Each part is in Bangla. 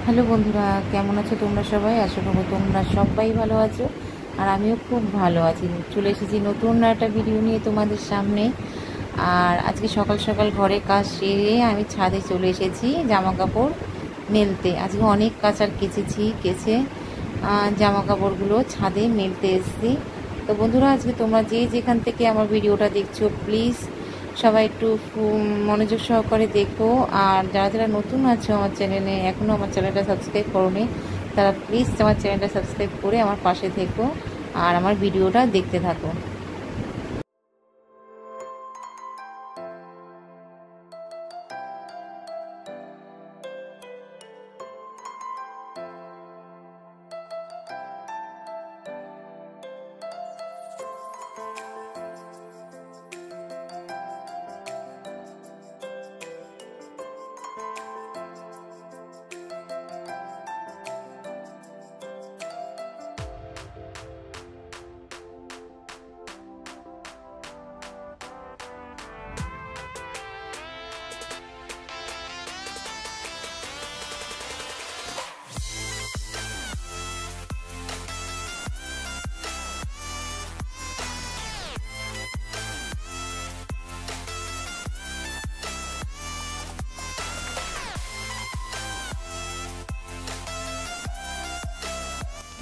হ্যালো বন্ধুরা, কেমন আছো তোমরা সবাই? আশা করবো তোমরা সবাই ভালো আছো আর আমিও খুব ভালো আছি। চলে এসেছি নতুন একটা ভিডিও নিয়ে তোমাদের সামনে। আর আজকে সকাল সকাল ঘরে কাজ সেরে আমি ছাদে চলে এসেছি জামা কাপড় মেলতে। আজকে অনেক কাচার কেচে জামা কাপড়গুলো ছাদে মেলতে এসেছি। তো বন্ধুরা, আজকে তোমরা যে যেখান থেকে আমার ভিডিওটা দেখছো প্লিজ সবাই একটু মনোযোগ সহকারে দেখো। আর যারা যারা নতুন আছো আমার চ্যানেলে, এখনও আমার চ্যানেলটা সাবস্ক্রাইব করোনি, তারা প্লিজ আমার চ্যানেলটা সাবস্ক্রাইব করে আমার পাশে থেকো আর আমার ভিডিওটা দেখতে থাকো।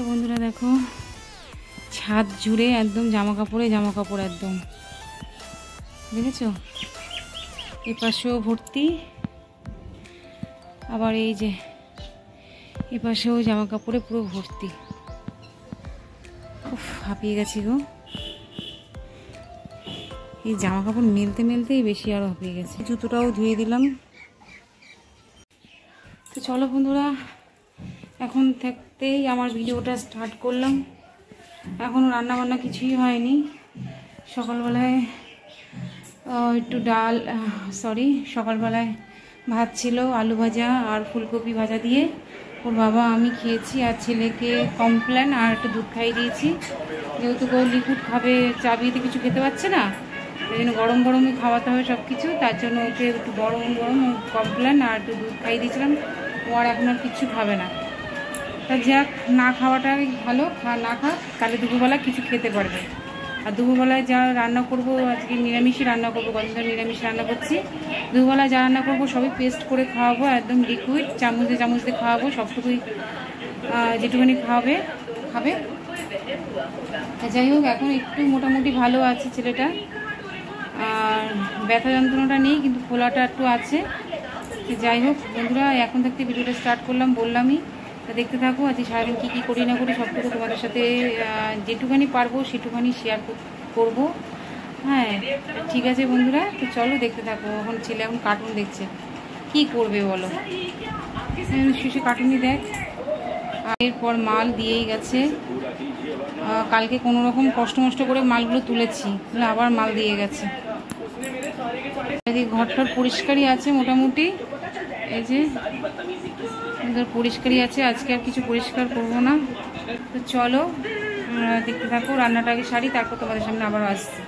তো বন্ধুরা দেখো, ছাদ জুড়ে একদম জামা কাপড় একদম, দেখেছো? এ পাশেও ভর্তি, আবার এই যে এ পাশেও জামা কাপড়ে পুরো ভর্তি। উফ, হাঁপিয়ে গেছি গো। এই জামা কাপড় মেলতে মেলতেই বেশি আরো হাঁপিয়ে গেছে। জুতোটাও ধুয়ে দিলাম। তো চলো বন্ধুরা, এখন থাকতেই আমার ভিডিওটা স্টার্ট করলাম। এখনও রান্নাবান্না কিছুই হয়নি। সকালবেলায় সকালবেলায় ভাত ছিল, আলু ভাজা আর ফুলকপি ভাজা দিয়ে ওর বাবা আমি খেয়েছি, আর ছেলেকে কমপ্লেন আর একটু দুধ খাইয়ে দিয়েছি। যেহেতু কেউ লিকুইড খাবে, চাবিতে কিছু খেতে পারছে না, এই জন্য গরম গরমই খাওয়াতে হবে সব কিছু। তার জন্য ওকে একটু গরম গরম কমপ্লেন আর একটু দুধ খাইয়ে দিয়েছিলাম। ও আর এখন আর কিছু খাবে না। তা যাক, না খাওয়াটাই ভালো, না খাক, তাহলে দুপুরবেলা কিছু খেতে পারবে। আর দুপুরবেলায় যা রান্না করব, আজকে নিরামিষই রান্না করবো, কদিন ধরে নিরামিষ রান্না করছি। দুপুরবেলায় যা রান্না করবো সবই পেস্ট করে খাওয়াবো, একদম লিকুইড, চামচ দিয়ে খাওয়াবো, সবটুকুই যেটুকুনি খাবে। যাই হোক, এখন একটু মোটামুটি ভালো আছে ছেলেটা, আর ব্যথা যন্ত্রণাটা নেই, কিন্তু ফোলাটা একটু আছে। যাই হোক বন্ধুরা, এখন থেকে ভিডিওটা স্টার্ট করলাম, বললামই। দেখতে থাকো, আজকে সারাদিন কী করি না করি সবটুকু তোমাদের সাথে যেটুখানি পারবো সেটুখানি শেয়ার করবো। হ্যাঁ, ঠিক আছে বন্ধুরা, তো চলো দেখতে থাকো। এখন ছেলে এখন কার্টুন দেখছে, কি করবে বলো, শেষে কার্টুনই দেখ। এরপর মাল দিয়েই গেছে। কালকে কোনো রকম কষ্ট মষ্ট করে মালগুলো তুলেছি, আবার মাল দিয়ে গেছে। ঘরটার পরিষ্কারই আছে মোটামুটি, এই যে পরিষ্কারই আছে, আজকে আর কিছু পরিষ্কার করব না। তো চলো দেখতে থাকো, রান্নাটা আগে সারি, তারপর তোমাদের সামনে আবার আসছি।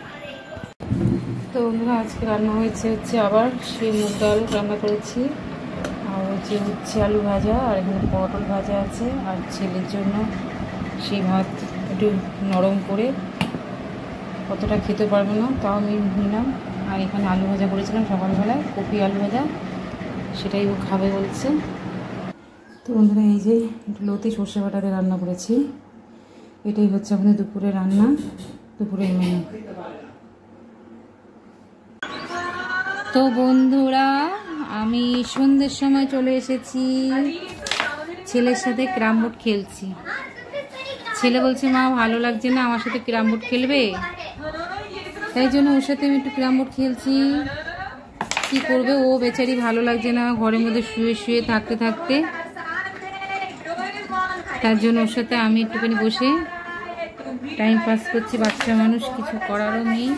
তো বন্ধুরা, আজকে রান্না হচ্ছে আবার সেই মুগ ডাল রান্না করেছি, আর হচ্ছে আলু ভাজা, আর এখানে পটল ভাজা আছে। আর ছেলের জন্য সেই ভাত একটু নরম করে, কতটা খেতে পারবে না তাও আমি নিলাম। আর এখানে আলু ভাজা করেছিলাম সকালবেলায়, কপি আলু ভাজা, সেটাই ও খাবে বলছে। তো বন্ধুরা, এই যে একটু লতি সর্ষে বাটাতে রান্না করেছি, এটাই হচ্ছে আমাদের দুপুরে রান্না, দুপুরের মেনু। তো বন্ধুরা, আমি সন্ধ্যের সময় চলে এসেছি, ছেলের সাথে ক্যারাম বোর্ড খেলছি। ছেলে বলছে, মা ভালো লাগছে না, আমার সাথে ক্যারাম বোর্ড খেলবে? তাই জন্য ওর সাথে আমি একটু ক্যারাম বোর্ড খেলছি। কি করবে, ও বেচারি ভালো লাগছে না ঘরের মধ্যে শুয়ে শুয়ে থাকতে, তার জন্য ওর সাথে আমি একটুখানি বসে টাইম পাস করছি। বাচ্চা মানুষ, কিছু করারও নেই,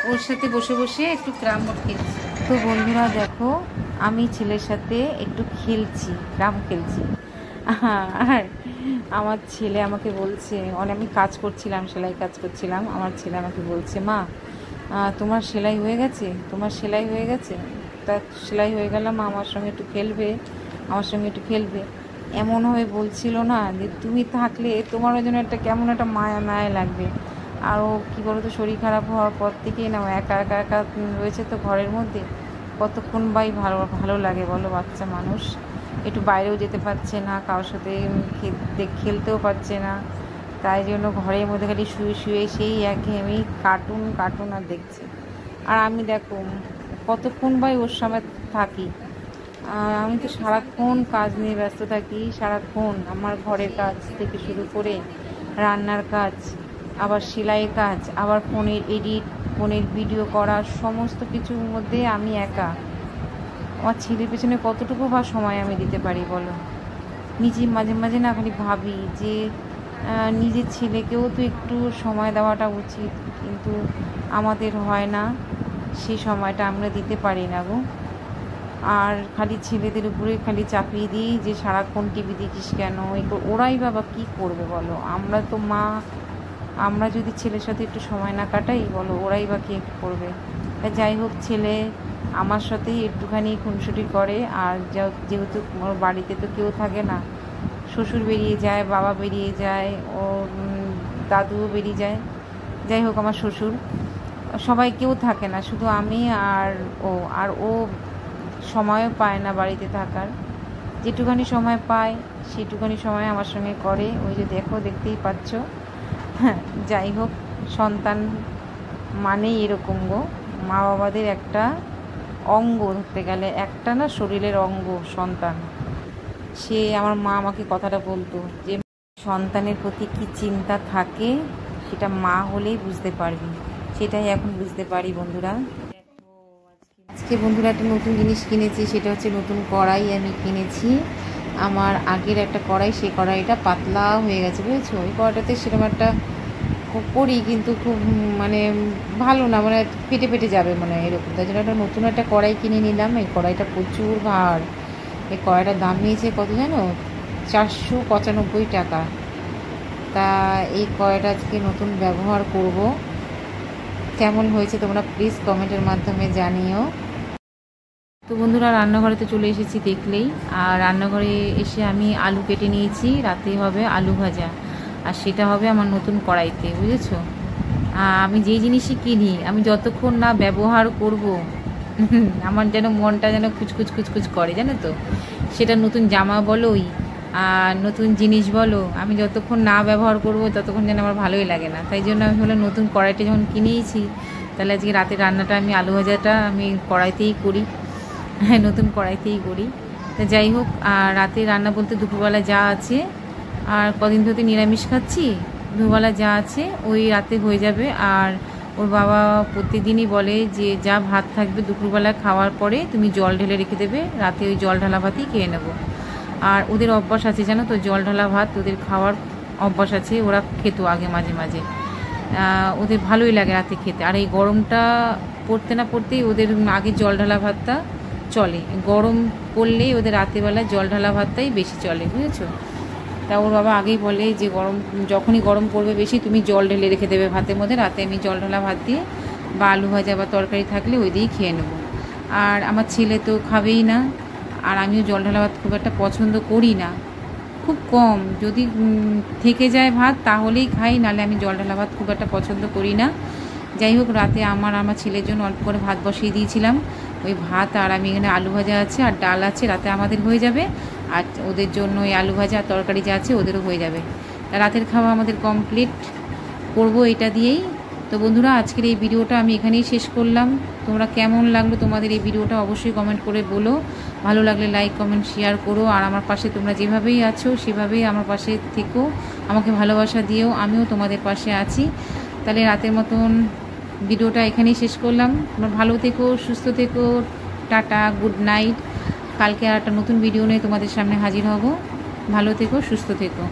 ওর সাথে বসে বসে একটু ক্যারাম বোর্ড খেলছি। তো বন্ধুরা দেখো, আমি ছেলের সাথে একটু খেলছি, ক্যারাম খেলছি। আর আমার ছেলে আমাকে বলছে, আমি কাজ করছিলাম, সেলাই কাজ করছিলাম, আমার ছেলে আমাকে বলছে, মা তোমার সেলাই হয়ে গেছে? তা সেলাই হয়ে গেলাম, আমার সঙ্গে একটু খেলবে, আমার সঙ্গে একটু খেলবে, এমনভাবে বলছিল না যে তুমি থাকলে তোমারও যেন একটা কেমন একটা মায়া মায়া লাগবে। আর ও কী বলো তো, শরীর খারাপ হওয়ার পর থেকেই না একা একা একা রয়েছে তো ঘরের মধ্যে, কতক্ষণ বাই ভালো ভালো লাগে বলো, বাচ্চা মানুষ একটু বাইরেও যেতে পারছে না, কারোর সাথে খেলতেও পারছে না, তাই জন্য ঘরের মধ্যে খালি শুয়ে শুয়ে সেই একঘেয়েমি কার্টুন কার্টুন আর দেখছে। আর আমি দেখো কতক্ষণ বাই ওর সময় থাকি, আমি তো সারাক্ষণ কাজ নিয়ে ব্যস্ত থাকি, সারাক্ষণ আমার ঘরের কাজ থেকে শুরু করে রান্নার কাজ, আবার সেলাইয়ের কাজ, আবার ফোনের এডিট, ফোনের ভিডিও করা, সমস্ত কিছুর মধ্যে আমি একা। আমার ছেলের পেছনে কতটুকু বা সময় আমি দিতে পারি বলো। নিজে মাঝে মাঝে না খালি ভাবি যে নিজের ছেলেকেও তো একটু সময় দেওয়াটা উচিত, কিন্তু আমাদের হয় না, সেই সময়টা আমরা দিতে পারি না গো। আর খালি ছেলেদের উপরে খালি চাপিয়ে দিই যে সারাক্ষণ টিভি দেখিস কেন, ওরাই বাবা কী করবে বলো। আমরা তো মা, আমরা যদি ছেলের সাথে একটু সময় না কাটাই বলো, ওরাই বা কী করবে। যাই হোক, ছেলে আমার সাথেই একটুখানি খুনসুটি করে। আর যেহেতু ওর বাড়িতে তো কেউ থাকে না, শ্বশুর বেরিয়ে যায়, বাবা বেরিয়ে যায়, ওর দাদুও বেরিয়ে যায়, যাই হোক আমার শ্বশুর, সবাই কেউ থাকে না, শুধু আমি আর ও সময়ও পায় না বাড়িতে থাকার। যেটুখানি সময় পায় সেটুখানি সময় আমার সঙ্গে করে, ওই যে দেখতেই পাচ্ছ। হ্যাঁ, যাই হোক, সন্তান মানেই এরকম গো, মা বাবাদের একটা অঙ্গ, ধরতে গেলে একটা না শরীরের অঙ্গ সন্তান। সে আমার মা আমাকে কথাটা বলতো যে সন্তানের প্রতি কী চিন্তা থাকে সেটা মা হলেই বুঝতে পারবি, সেটাই এখন বুঝতে পারি বন্ধুরা। আজকে বন্ধুরা একটা নতুন জিনিস কিনেছি, সেটা হচ্ছে নতুন কড়াই আমি কিনেছি। আমার আগের একটা কড়াই, সেই কড়াইটা পাতলা হয়ে গেছে বুঝেছো। ওই কড়াইটাতে সেরকম একটা করি কিন্তু খুব মানে ভালো না, মানে পেটে পেটে যাবে মানে এরকম, তাই জন্য একটা নতুন একটা কড়াই কিনে নিলাম। এই কড়াইটা প্রচুর ভার, এই কড়াইটার দাম নিয়েছে কত জানো, 495 টাকা। তা এই কড়াইটা আজকে নতুন ব্যবহার করব, কেমন হয়েছে তোমরা প্লিজ কমেন্টের মাধ্যমে জানিও। তো বন্ধুরা রান্নাঘরেতে চলে এসেছি দেখলেই, আর রান্নাঘরে এসে আমি আলু কেটে নিয়েছি, রাতে হবে আলু ভাজা, আর সেটা হবে আমার নতুন কড়াইতে, বুঝেছো। আমি যেই জিনিসই কিনি আমি যতক্ষণ না ব্যবহার করব আমার যেন মনটা যেন খুচখুচ খুচখুচ করে, জানো তো। সেটা নতুন জামা বলোই আর নতুন জিনিস বলো, আমি যতক্ষণ না ব্যবহার করব ততক্ষণ যেন আমার ভালোই লাগে না। তাই জন্য আমি হলো নতুন কড়াইটা যখন কিনেইছি, তাহলে আজকে রাতে রান্নাটা আমি আলু ভাজাটা আমি কড়াইতেই করি, হ্যাঁ নতুন কড়াইতেই করি। তা যাই হোক, আর রাতে রান্না বলতে দুপুরবেলা যা আছে, আর কদিন ধরে নিরামিষ খাচ্ছি, দুপুরবেলা যা আছে ওই রাতে হয়ে যাবে। আর ওর বাবা প্রত্যেকদিনই বলে যে যা ভাত থাকবে দুপুরবেলা খাওয়ার পরে তুমি জল ঢেলে রেখে দেবে, রাতে ওই জল ঢালা ভাতই খেয়ে নেবো। আর ওদের অভ্যাস আছে জানো তো, জল ঢালা ভাত ওদের খাওয়ার অভ্যাস আছে, ওরা খেত আগে মাঝে মাঝে, ওদের ভালোই লাগে রাতে খেতে। আর এই গরমটা পড়তে না পড়তেই ওদের আগে জল ঢালা ভাতটা চলে, গরম পড়লেই ওদের রাতেরবেলা জল ঢালা ভাতটাই বেশি চলে, বুঝেছো। তা ওর বাবা আগেই বলে যে যখনই গরম পড়বে বেশি তুমি জল ঢেলে রেখে দেবে ভাতের মধ্যে, রাতে আমি জল ঢালা ভাত দিয়ে বা আলু ভাজা বা তরকারি থাকলে ওই দিয়েই খেয়ে নেবো। আর আমার ছেলে তো খাবেই না, আর আমিও জল ঢালা ভাত খুব একটা পছন্দ করি না, খুব কম, যদি থেকে যায় ভাত তাহলেই খাই, নাহলে আমি জল ঢালা ভাত খুব একটা পছন্দ করি না। যাই হোক, রাতে আমার ছেলের জন্য অল্প করে ভাত বসিয়ে দিয়েছিলাম, ওই ভাত আর আমি এখানে আলু ভাজা আছে আর ডাল আছে, রাতে আমাদের হয়ে যাবে। আর ওদের জন্য ওই আলু ভাজা আর তরকারি যা আছে ওদেরও হয়ে যাবে। তা রাতের খাওয়া আমাদের কমপ্লিট করব এটা দিয়েই। তো বন্ধুরা আজকের এই ভিডিওটা আমি এখানেই শেষ করলাম। তোমরা কেমন লাগলো তোমাদের এই ভিডিওটা অবশ্যই কমেন্ট করে বলো, ভালো লাগলে লাইক কমেন্ট শেয়ার করো। আর আমার পাশে তোমরা যেভাবেই আছো সেভাবেই আমার পাশে থেকো, আমাকে ভালোবাসা দিও, আমিও তোমাদের পাশে আছি। তাহলে রাতের মতন ভিডিওটা এখানেই শেষ করলাম। তোমরা ভালো থেকো, সুস্থ থেকো, টাটা, গুড নাইট। কালকে আর একটা নতুন ভিডিও নিয়ে তোমাদের সামনে হাজির হব। ভালো থেকো, সুস্থ থেকো।